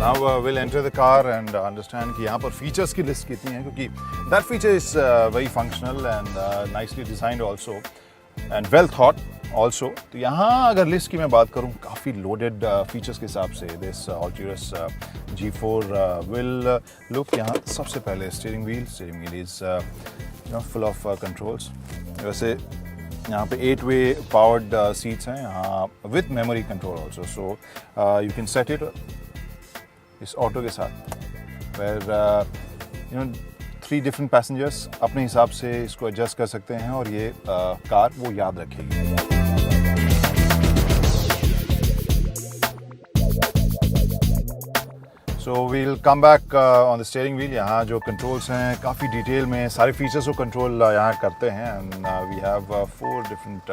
Now we'll enter the car and understand कि यहाँ पर features की list कितनी है, क्योंकि that feature is very functional and nicely designed also and well thought also. तो यहाँ अगर list की मैं बात करूँ, काफ़ी loaded features के हिसाब से this Alturas G4 will look. यहाँ सबसे पहले steering wheel is full of controls. वैसे यहाँ पे 8-way powered seats हैं यहाँ with memory control also, so you can set it इस ऑटो के साथ where 3 different passengers अपने हिसाब से इसको adjust कर सकते हैं और ये कार वो याद रखेगी. So we'll come back on the steering wheel. यहाँ जो controls हैं काफ़ी डिटेल में सारे features को control यहाँ करते हैं and we have 4 different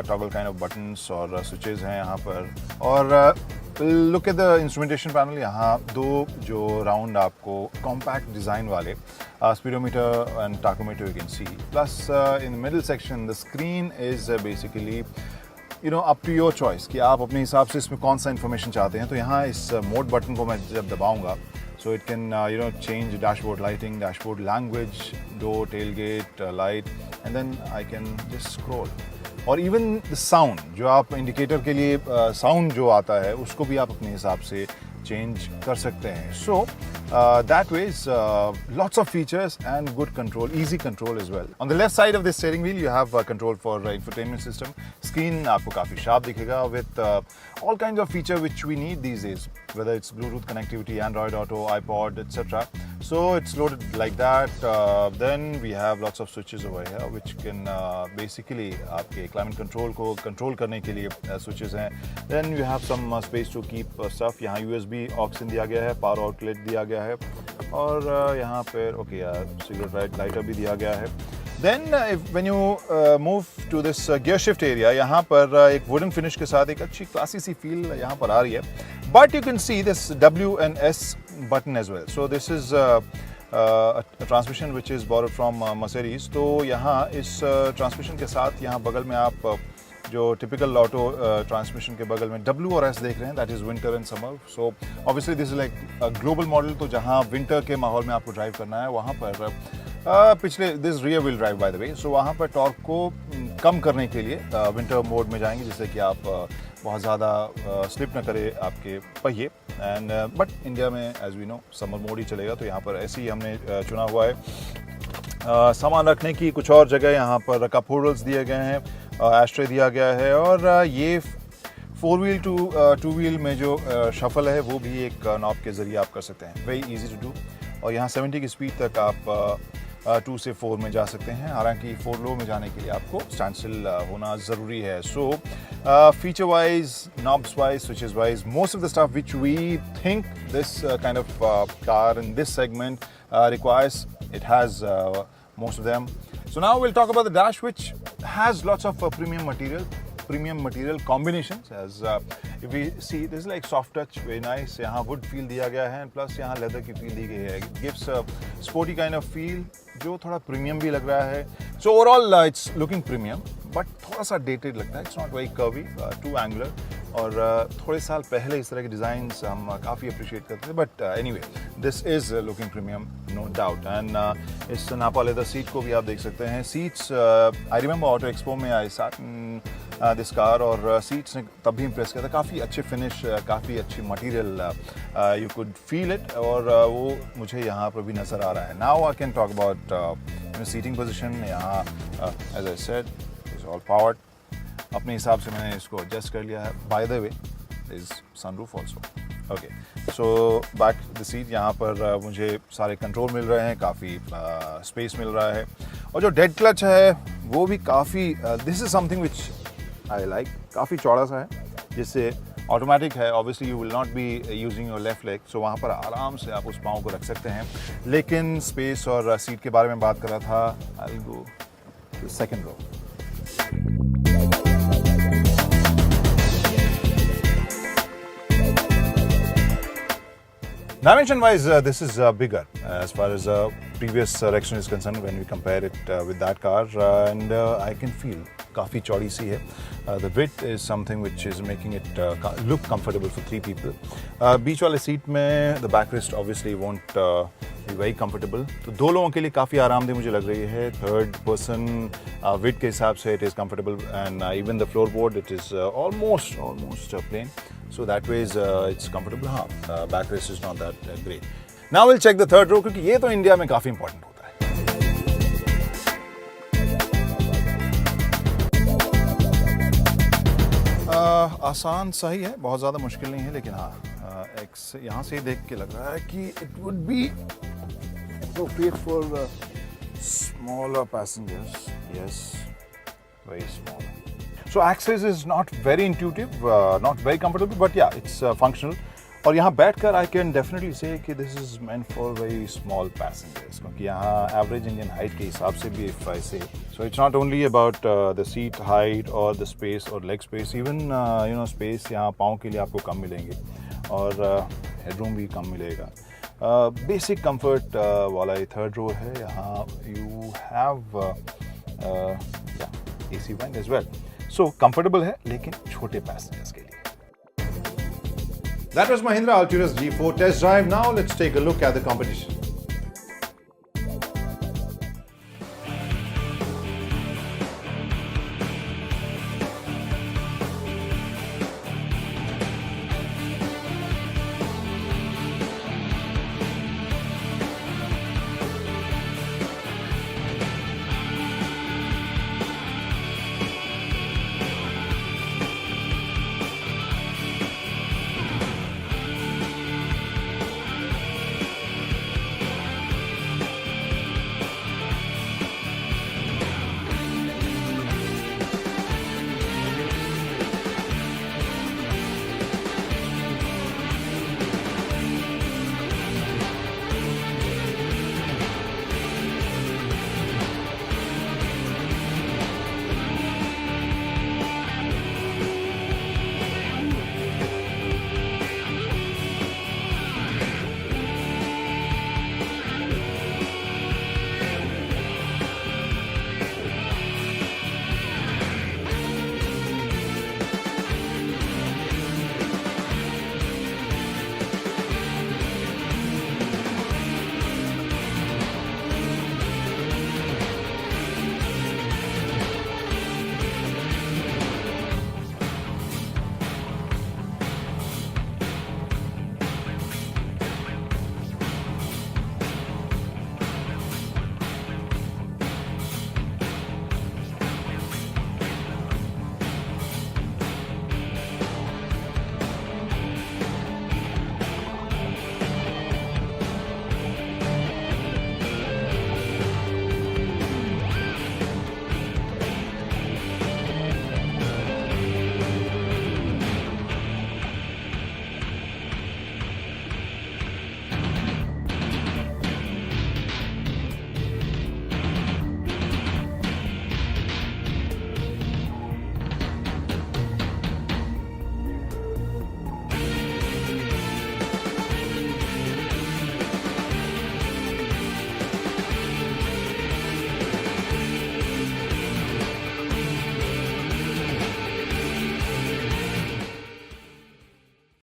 toggle kind of buttons और switches हैं यहाँ पर. और look at the instrumentation panel. यहाँ 2 जो round आपको compact design वाले speedometer and tachometer you can see. Plus in the middle section the screen is basically up to your choice कि आप अपने हिसाब से इसमें कौन सा इन्फॉर्मेशन चाहते हैं. तो यहाँ इस मोड बटन को मैं जब दबाऊंगा, so it can change dashboard lighting, dashboard language, door, tailgate, light, and then I can just scroll. और even the sound जो आप इंडिकेटर के लिए साउंड जो आता है उसको भी आप अपने हिसाब से चेंज कर सकते हैं. So that way is lots of features and good control, easy control as well. On the left side of the steering wheel you have control for infotainment system. Screen आपको काफ़ी sharp दिखेगा with all kinds of feature which we need these days, whether it's Bluetooth connectivity, Android Auto, iPod, etc. So it's loaded like that. Then we have lots of switches over here which can basically आपके climate control को control करने के लिए switches हैं. Then you have some space to keep stuff. यहाँ USB aux in दिया गया है, power outlet दिया गया है और यहाँ पर cigarette lighter भी दिया गया है. Then when you move to this gear shift area, यहाँ पर एक wooden finish के साथ एक अच्छी classy सी feel यहाँ पर आ रही है. But you can see this W and S button as well. So this is a transmission which is borrowed from Mercedes. तो यहाँ इस transmission के साथ यहाँ बगल में आप जो typical auto transmission के बगल में W और S देख रहे हैं, that is winter and summer. So obviously this is like a global model. तो जहाँ winter के माहौल में आपको drive करना है वहाँ पर पिछले this rear wheel drive by the way, so वहाँ पर टॉर्क को कम करने के लिए विंटर मोड में जाएंगे जिससे कि आप बहुत ज़्यादा स्लिप न करे आपके पहिए. एंड बट इंडिया में as we know summer mode ही चलेगा, तो यहाँ पर ऐसे ही हमने चुना हुआ है. सामान रखने की कुछ और जगह यहाँ पर कप होल्डर्स दिए गए हैं, एस्ट्रे दिया गया है और ये 4 व्हील टू 2 व्हील में जो शफल है वो भी एक नॉब के ज़रिए आप कर सकते हैं. Very easy to do. और यहाँ 70 की स्पीड तक आप 2 से 4 में जा सकते हैं, हालांकि 4 लो में जाने के लिए आपको स्टैंड स्टिल होना ज़रूरी है. So feature wise, knobs wise, switches wise, most of the stuff which we think this kind of car in this segment requires, it has most of them. So now we'll talk about the dash, which has lots of premium material combinations. As if we see, this is like soft touch, very nice. यहाँ wood feel दिया गया है, plus यहाँ leather की feel दी गई है. It gives a sporty kind of feel, जो थोड़ा premium भी लग रहा है. So overall, it's looking premium, but थोड़ा सा dated लगता है. It's not very curvy, too angular. और थोड़े साल पहले इस तरह के डिज़ाइंस हम काफ़ी अप्रिशिएट करते थे. But anyway, this is looking premium, no doubt. And इस नापा लेदर सीट को भी आप देख सकते हैं. Seats, I remember auto expo में आई साथ दिस कार, और सीट्स ने तब भी इम्प्रेस किया था. काफ़ी अच्छे फिनिश, काफ़ी अच्छी material, you could feel it, और वो मुझे यहाँ पर भी नज़र आ रहा है. Now I can talk about seating position. यहाँ as I said, it's all powered. अपने हिसाब से मैंने इसको एडजस्ट कर लिया है. By the way, is sunroof also. Okay, so back the seat. यहाँ पर मुझे सारे कंट्रोल मिल रहे हैं, काफ़ी स्पेस मिल रहा है. और जो डेड क्लच है वो भी काफ़ी, this is something which I like. काफ़ी चौड़ा सा है, जिससे ऑटोमेटिक है. Obviously you will not be using your left leg, so वहाँ पर आराम से आप उस पाँव को रख सकते हैं. लेकिन स्पेस और सीट के बारे में बात कर रहा था. I will go to second row. Dimension wise, this is bigger as far as previous Rexton is concerned when we compare it with that car, and I can feel काफ़ी चौड़ी सी है. The width is something which is making it look comfortable for 3 people. बीच वाले seat में the backrest obviously won't be very comfortable. तो 2 लोगों के लिए काफ़ी आरामदेह मुझे लग रही है. Third person width के हिसाब से it is comfortable and even the floorboard it is almost plain. So that way it's comfortable. हाँ, backrest is not that great. Now we'll check the third row क्योंकि ये तो इंडिया में काफ़ी important होता है. आसान सही है, बहुत ज़्यादा मुश्किल नहीं है, लेकिन हाँ यहाँ से देख के लग रहा है कि it would be appropriate for smaller passengers. Yes, very small. So access is not very intuitive, not very comfortable, but yeah, it's functional. और यहाँ बैठकर I can definitely say कि this is meant for very small passengers. क्योंकि यहाँ average Indian height के हिसाब से भी if I say, so it's not only about the seat height or the space or leg space, even space यहाँ पाँव के लिए आपको कम मिलेंगे और headroom भी कम मिलेगा. Basic comfort वाला ये third row है. यहाँ you have AC vent as well. So comfortable है लेकिन छोटे passengers के लिए. That was Mahindra Alturas G4 test drive. Now let's take a look at the competition.